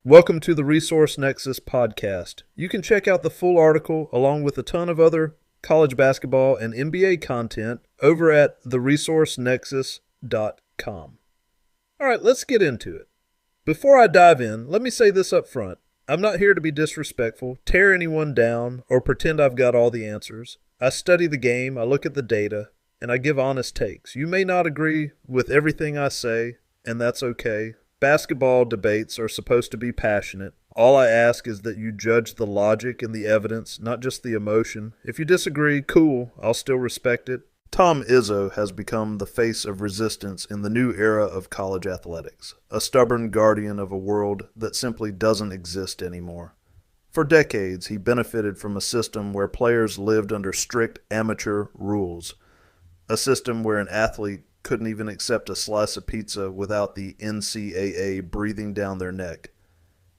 Welcome to the Resource Nexus Podcast. You can check out the full article along with a ton of other college basketball and NBA content over at theresourcenexus.com. All right, let's get into it. Before I dive in, let me say this up front. I'm not here to be disrespectful, tear anyone down, or pretend I've got all the answers. I study the game, I look at the data, and I give honest takes. You may not agree with everything I say, and that's okay. Basketball debates are supposed to be passionate. All I ask is that you judge the logic and the evidence, not just the emotion. If you disagree, cool, I'll still respect it. Tom Izzo has become the face of resistance in the new era of college athletics, a stubborn guardian of a world that simply doesn't exist anymore. For decades, he benefited from a system where players lived under strict amateur rules, a system where an athlete couldn't even accept a slice of pizza without the NCAA breathing down their neck.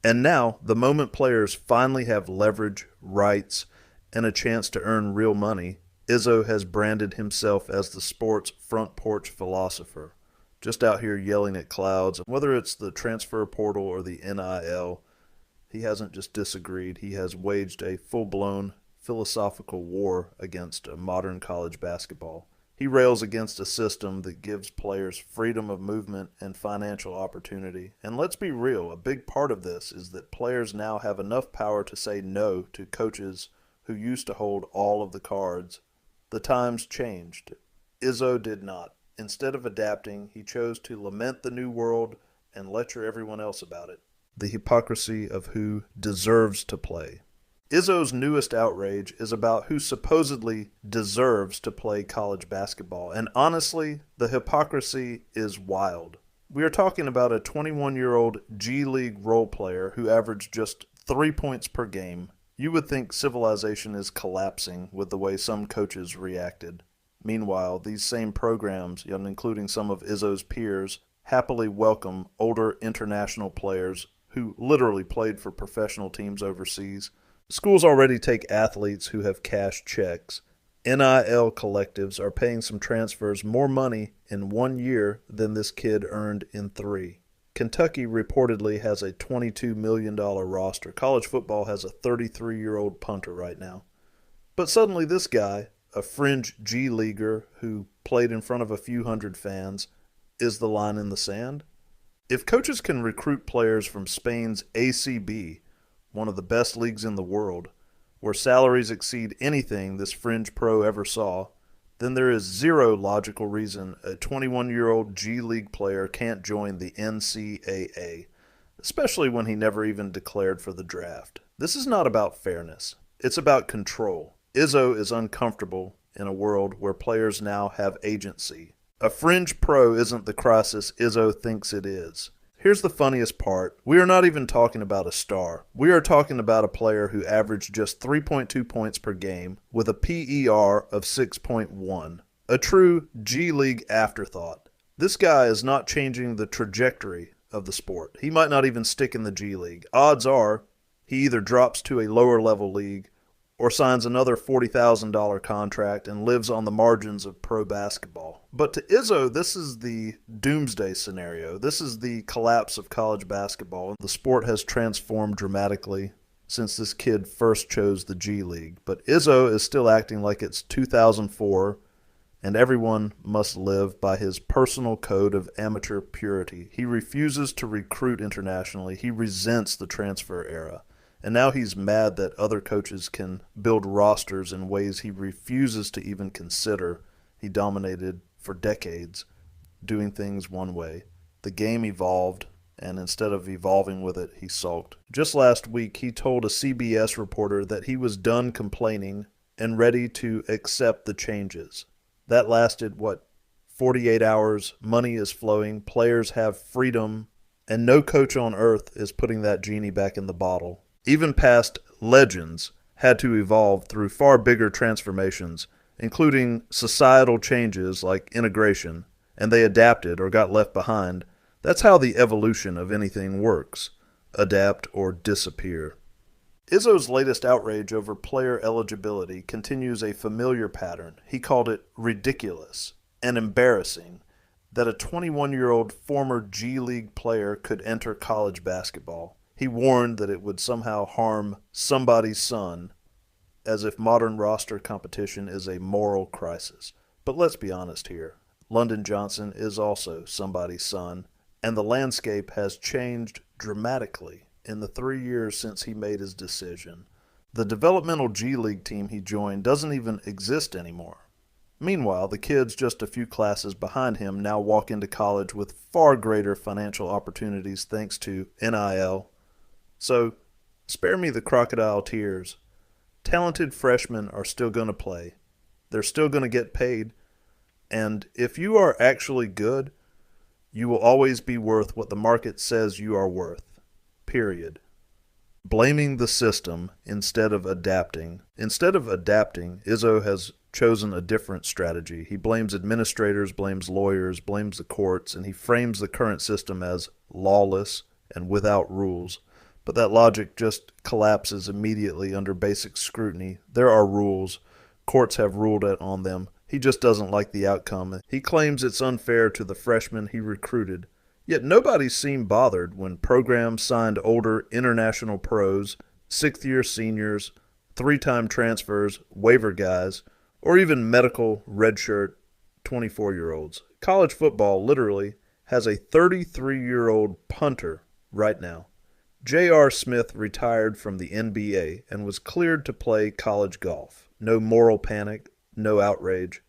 And now, the moment players finally have leverage, rights, and a chance to earn real money, Izzo has branded himself as the sport's front porch philosopher, just out here yelling at clouds. Whether it's the transfer portal or the NIL, he hasn't just disagreed, he has waged a full-blown philosophical war against modern college basketball. He rails against a system that gives players freedom of movement and financial opportunity. And let's be real, a big part of this is that players now have enough power to say no to coaches who used to hold all of the cards. The times changed. Izzo did not. Instead of adapting, he chose to lament the new world and lecture everyone else about it. The hypocrisy of who deserves to play. Izzo's newest outrage is about who supposedly deserves to play college basketball, and honestly, the hypocrisy is wild. We are talking about a 21-year-old G League role player who averaged just 3 points per game. You would think civilization is collapsing with the way some coaches reacted. Meanwhile, these same programs, including some of Izzo's peers, happily welcome older international players who literally played for professional teams overseas. Schools already take athletes who have cashed checks. NIL collectives are paying some transfers more money in 1 year than this kid earned in 3. Kentucky reportedly has a $22 million roster. College football has a 33-year-old punter right now. But suddenly this guy, a fringe G Leaguer who played in front of a few hundred fans, is the line in the sand? If coaches can recruit players from Spain's ACB, one of the best leagues in the world, where salaries exceed anything this fringe pro ever saw, then there is zero logical reason a 21-year-old G League player can't join the NCAA, especially when he never even declared for the draft. This is not about fairness. It's about control. Izzo is uncomfortable in a world where players now have agency. A fringe pro isn't the crisis Izzo thinks it is. Here's the funniest part. We are not even talking about a star. We are talking about a player who averaged just 3.2 points per game with a PER of 6.1. A true G League afterthought. This guy is not changing the trajectory of the sport. He might not even stick in the G League. Odds are he either drops to a lower level league or signs another $40,000 contract and lives on the margins of pro basketball. But to Izzo, this is the doomsday scenario. This is the collapse of college basketball. The sport has transformed dramatically since this kid first chose the G League. But Izzo is still acting like it's 2004, and everyone must live by his personal code of amateur purity. He refuses to recruit internationally. He resents the transfer era. And now he's mad that other coaches can build rosters in ways he refuses to even consider. He dominated for decades, doing things one way. The game evolved, and instead of evolving with it, he sulked. Just last week, he told a CBS reporter that he was done complaining and ready to accept the changes. That lasted, 48 hours, money is flowing, players have freedom, and no coach on earth is putting that genie back in the bottle. Even past legends had to evolve through far bigger transformations, including societal changes like integration, and they adapted or got left behind. That's how the evolution of anything works. Adapt or disappear. Izzo's latest outrage over player eligibility continues a familiar pattern. He called it ridiculous and embarrassing that a 21-year-old former G League player could enter college basketball. He warned that it would somehow harm somebody's son, as if modern roster competition is a moral crisis. But let's be honest here. London Johnson is also somebody's son, and the landscape has changed dramatically in the 3 years since he made his decision. The developmental G League team he joined doesn't even exist anymore. Meanwhile, the kids just a few classes behind him now walk into college with far greater financial opportunities thanks to NIL. So, spare me the crocodile tears. Talented freshmen are still going to play. They're still going to get paid. And if you are actually good, you will always be worth what the market says you are worth. Period. Blaming the system instead of adapting. Instead of adapting, Izzo has chosen a different strategy. He blames administrators, blames lawyers, blames the courts, and he frames the current system as lawless and without rules. But that logic just collapses immediately under basic scrutiny. There are rules. Courts have ruled it on them. He just doesn't like the outcome. He claims it's unfair to the freshmen he recruited. Yet nobody seemed bothered when programs signed older international pros, sixth-year seniors, three-time transfers, waiver guys, or even medical redshirt 24-year-olds. College football literally has a 33-year-old punter right now. J.R. Smith retired from the NBA and was cleared to play college golf. No moral panic, no outrage.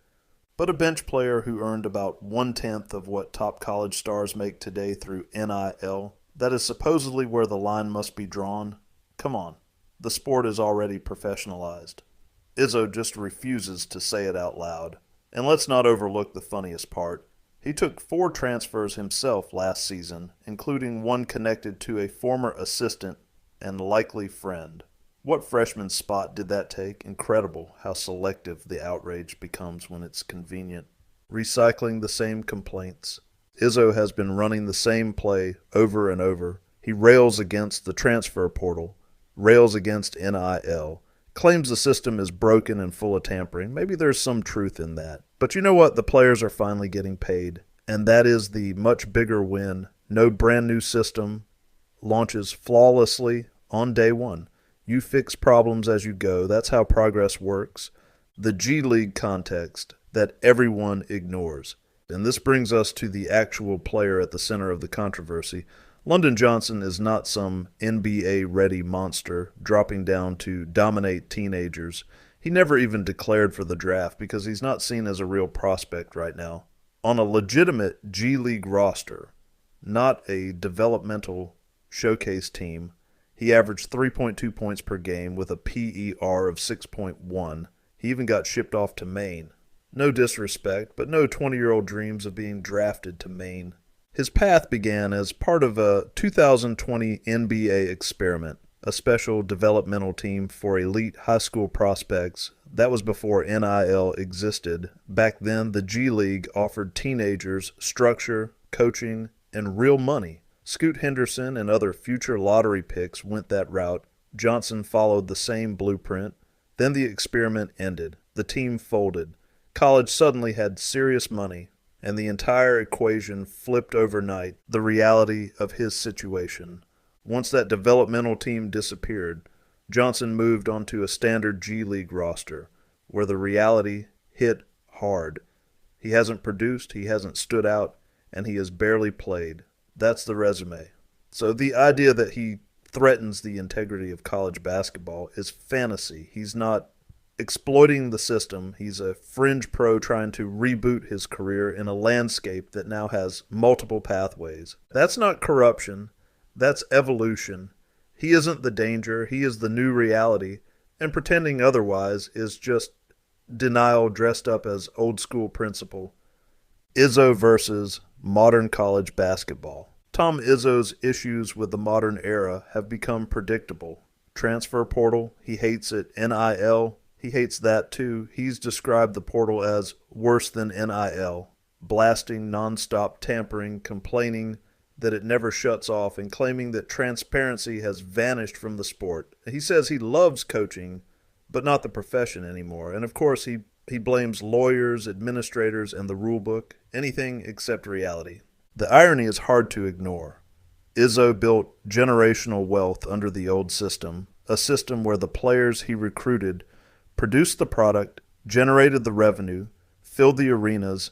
But a bench player who earned about 1/10 of what top college stars make today through NIL, that is supposedly where the line must be drawn. Come on, the sport is already professionalized. Izzo just refuses to say it out loud. And let's not overlook the funniest part. He took 4 transfers himself last season, including one connected to a former assistant and likely friend. What freshman spot did that take? Incredible how selective the outrage becomes when it's convenient. Recycling the same complaints. Izzo has been running the same play over and over. He rails against the transfer portal, rails against NIL, claims the system is broken and full of tampering. Maybe there's some truth in that. But you know what? The players are finally getting paid, and that is the much bigger win. No brand new system launches flawlessly on day one. You fix problems as you go. That's how progress works. The G League context that everyone ignores. And this brings us to the actual player at the center of the controversy. London Johnson is not some NBA-ready monster dropping down to dominate teenagers. He never even declared for the draft because he's not seen as a real prospect right now. On a legitimate G League roster, not a developmental showcase team, he averaged 3.2 points per game with a PER of 6.1. He even got shipped off to Maine. No disrespect, but no 20-year-old dreams of being drafted to Maine. His path began as part of a 2020 NBA experiment, a special developmental team for elite high school prospects. That was before NIL existed. Back then, the G League offered teenagers structure, coaching, and real money. Scoot Henderson and other future lottery picks went that route. Johnson followed the same blueprint. Then the experiment ended. The team folded. College suddenly had serious money, and the entire equation flipped overnight, the reality of his situation. Once that developmental team disappeared, Johnson moved onto a standard G League roster, where the reality hit hard. He hasn't produced, he hasn't stood out, and he has barely played. That's the resume. So the idea that he threatens the integrity of college basketball is fantasy. He's not exploiting the system. He's a fringe pro trying to reboot his career in a landscape that now has multiple pathways. That's not corruption. That's evolution. He isn't the danger. He is the new reality. And pretending otherwise is just denial dressed up as old school principle. Izzo versus modern college basketball. Tom Izzo's issues with the modern era have become predictable. Transfer portal, he hates it. NIL, he hates that too. He's described the portal as worse than NIL. Blasting, nonstop tampering, complaining that it never shuts off, and claiming that transparency has vanished from the sport. He says he loves coaching, but not the profession anymore. And of course, he blames lawyers, administrators, and the rule book, anything except reality. The irony is hard to ignore. Izzo built generational wealth under the old system, a system where the players he recruited produced the product, generated the revenue, filled the arenas,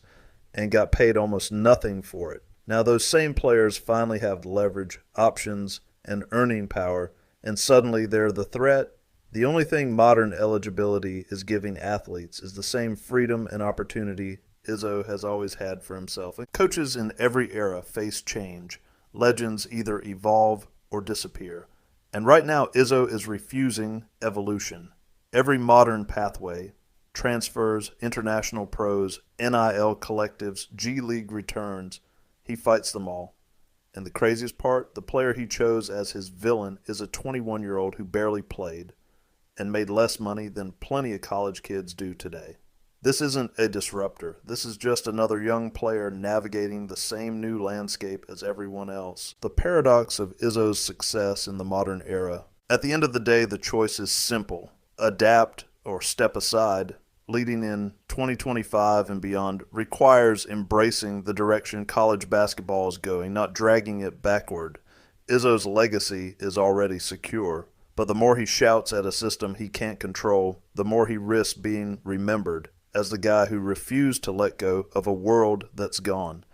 and got paid almost nothing for it. Now those same players finally have the leverage, options, and earning power, and suddenly they're the threat. The only thing modern eligibility is giving athletes is the same freedom and opportunity Izzo has always had for himself. And coaches in every era face change. Legends either evolve or disappear. And right now, Izzo is refusing evolution. Every modern pathway, transfers, international pros, NIL collectives, G League returns, he fights them all. And the craziest part, the player he chose as his villain is a 21-year-old who barely played and made less money than plenty of college kids do today. This isn't a disruptor. This is just another young player navigating the same new landscape as everyone else. The paradox of Izzo's success in the modern era. At the end of the day, the choice is simple. Adapt or step aside. Leading in 2025 and beyond requires embracing the direction college basketball is going, not dragging it backward. Izzo's legacy is already secure, but the more he shouts at a system he can't control, the more he risks being remembered as the guy who refused to let go of a world that's gone.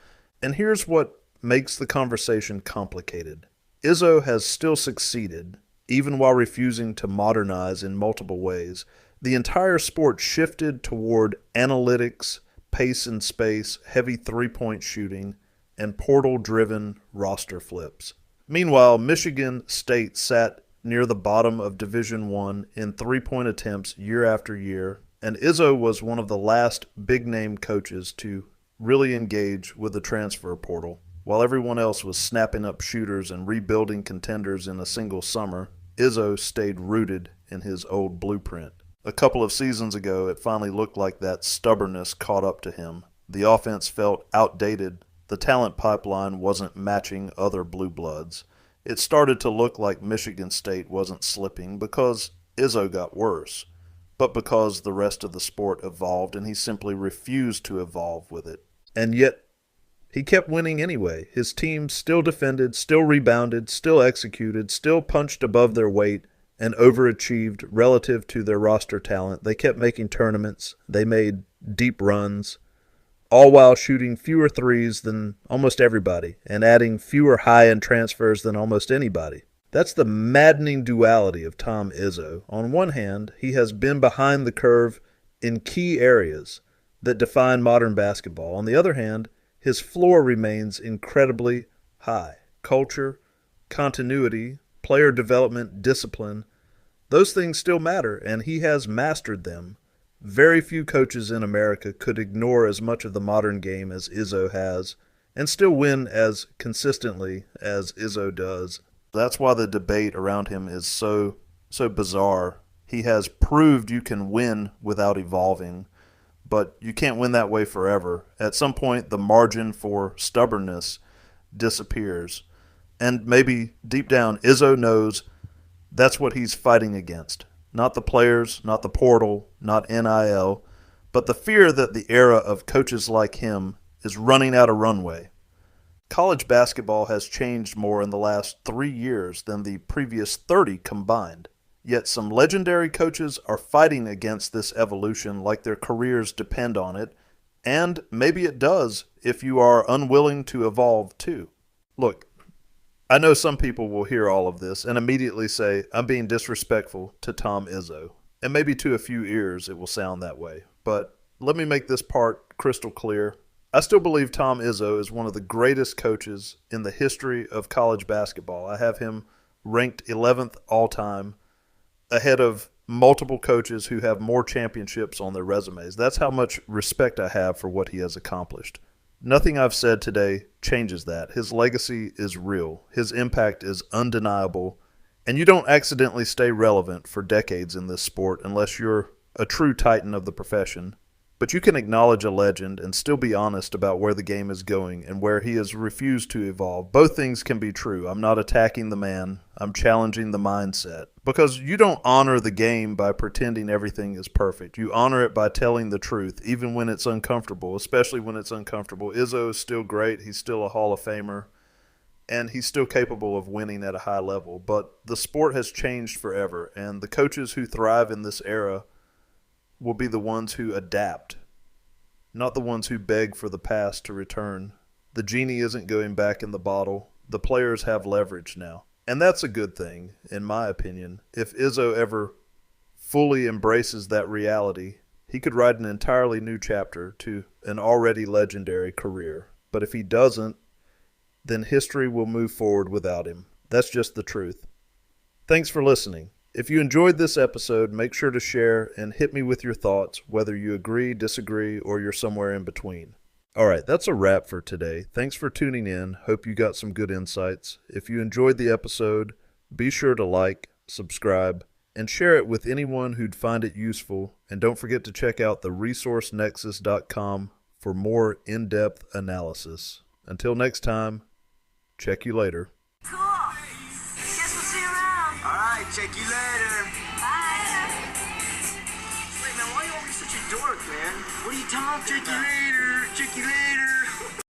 And here's what makes the conversation complicated. Izzo has still succeeded, even while refusing to modernize in multiple ways. The entire sport shifted toward analytics, pace and space, heavy three-point shooting, and portal-driven roster flips. Meanwhile, Michigan State sat near the bottom of Division I in three-point attempts year after year, and Izzo was one of the last big-name coaches to really engage with the transfer portal. While everyone else was snapping up shooters and rebuilding contenders in a single summer, Izzo stayed rooted in his old blueprint. A couple of seasons ago, it finally looked like that stubbornness caught up to him. The offense felt outdated. The talent pipeline wasn't matching other blue bloods. It started to look like Michigan State wasn't slipping because Izzo got worse, but because the rest of the sport evolved and he simply refused to evolve with it. And yet, he kept winning anyway. His team still defended, still rebounded, still executed, still punched above their weight, and overachieved relative to their roster talent. They kept making tournaments. They made deep runs, all while shooting fewer threes than almost everybody and adding fewer high-end transfers than almost anybody. That's the maddening duality of Tom Izzo. On one hand, he has been behind the curve in key areas that define modern basketball. On the other hand, his floor remains incredibly high. Culture, continuity, player development, discipline, those things still matter, and he has mastered them. Very few coaches in America could ignore as much of the modern game as Izzo has and still win as consistently as Izzo does. That's why the debate around him is so bizarre. He has proved you can win without evolving, but you can't win that way forever. At some point, the margin for stubbornness disappears. And maybe deep down, Izzo knows that's what he's fighting against. Not the players, not the portal, not NIL, but the fear that the era of coaches like him is running out of runway. College basketball has changed more in the last 3 years than the previous 30 combined. Yet some legendary coaches are fighting against this evolution like their careers depend on it, and maybe it does if you are unwilling to evolve too. Look, I know some people will hear all of this and immediately say, I'm being disrespectful to Tom Izzo. And maybe to a few ears it will sound that way. But let me make this part crystal clear. I still believe Tom Izzo is one of the greatest coaches in the history of college basketball. I have him ranked 11th all-time, ahead of multiple coaches who have more championships on their resumes. That's how much respect I have for what he has accomplished. Nothing I've said today changes that. His legacy is real. His impact is undeniable. And you don't accidentally stay relevant for decades in this sport unless you're a true titan of the profession. But you can acknowledge a legend and still be honest about where the game is going and where he has refused to evolve. Both things can be true. I'm not attacking the man. I'm challenging the mindset. Because you don't honor the game by pretending everything is perfect. You honor it by telling the truth, even when it's uncomfortable, especially when it's uncomfortable. Izzo is still great. He's still a Hall of Famer. and he's still capable of winning at a high level. But the sport has changed forever, and the coaches who thrive in this era will be the ones who adapt, not the ones who beg for the past to return. The genie isn't going back in the bottle. The players have leverage now. And that's a good thing, in my opinion. If Izzo ever fully embraces that reality, he could write an entirely new chapter to an already legendary career. But if he doesn't, then history will move forward without him. That's just the truth. Thanks for listening. If you enjoyed this episode, make sure to share and hit me with your thoughts, whether you agree, disagree, or you're somewhere in between. All right, that's a wrap for today. Thanks for tuning in. Hope you got some good insights. If you enjoyed the episode, be sure to like, subscribe, and share it with anyone who'd find it useful. And don't forget to check out the resourcenexus.com for more in-depth analysis. Until next time, check you later. Cool. Guess we'll see you around. All right, check you later. Bye. Wait, man, why are you always such a dork, man? What are you talking Check you about? later. Check you later.